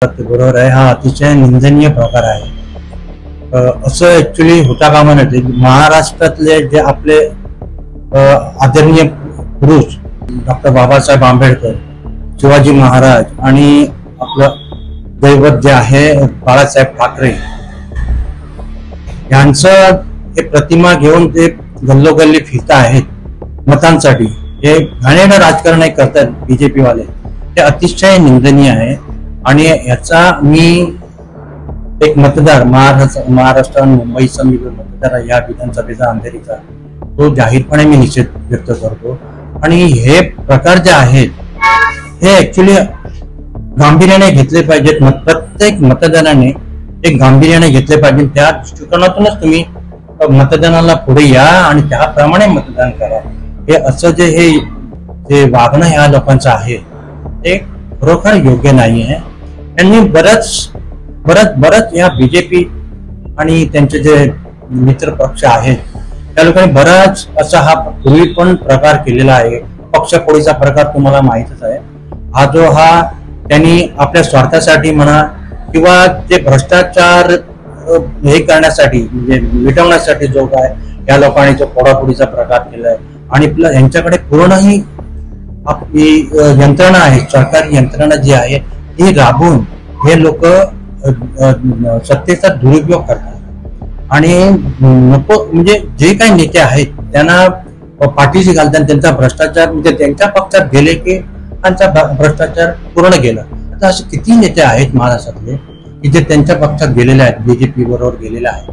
बरोबर आहे. हा अतिशय निंदनीय प्रकार आहे. असं ऍक्च्युली होता कामा नये. महाराष्ट्रातले जे आपले आदरणीय पुरुष डॉक्टर बाबासाहेब आंबेडकर, शिवाजी महाराज आणि आपलं दैवत जे आहे बाळासाहेब ठाकरे यांचं हे प्रतिमा घेऊन ते गल्लोगल्ली फिरत आहेत मतांसाठी. हे घाणेरडं राजकारण करतात बीजेपी वाले. ते अतिशय निंदनीय आहे आणि याचा मी एक मतदार महाराष्ट्र मुंबई समिती मतदार या विधानसभेचा अंधेरीचा तो जाहीरपणे मी निषेध व्यक्त करतो. आणि हे प्रकार जे आहेत हे ऍक्च्युली गांभीर्याने घेतले पाहिजेत. प्रत्येक मतदाराने एक गांभीर्याने घेतले पाहिजे. त्या दृष्टिकोनातूनच तुम्ही मतदानाला पुढे या आणि त्याप्रमाणे मतदान करा. हे असं जे वागणं ह्या लोकांचं आहे ते खरोखर योग्य नाही आहे. त्यांनी बरंच या बीजेपी आणि त्यांचे जे मित्र पक्ष आहेत त्या लोकांनी बराच असा हा पूर्वी पण प्रकार केलेला आहे. पक्षपोळीचा प्रकार तुम्हाला माहितच आहे. हा त्यांनी आपल्या स्वार्थासाठी म्हणा किंवा ते भ्रष्टाचार हे करण्यासाठी म्हणजे मिटवण्यासाठी जो काय या लोकांनी जो फोडाफोडीचा प्रकार केलाय आणि यांच्याकडे पूर्ण ही आपली यंत्रणा आहे, सरकारी यंत्रणा जी आहे ती राबवून हे लोक सत्तेचा दुरुपयोग करतात आणि नको म्हणजे जे काही नेते आहेत त्यांना पाठीशी घालतात. त्यांचा भ्रष्टाचार म्हणजे त्यांच्या पक्षात गेले की त्यांचा भ्रष्टाचार पूर्ण गेला. आता असे किती नेते आहेत महाराष्ट्रातले की जे त्यांच्या पक्षात गेलेले आहेत, बीजेपी बरोबर गेलेले आहेत.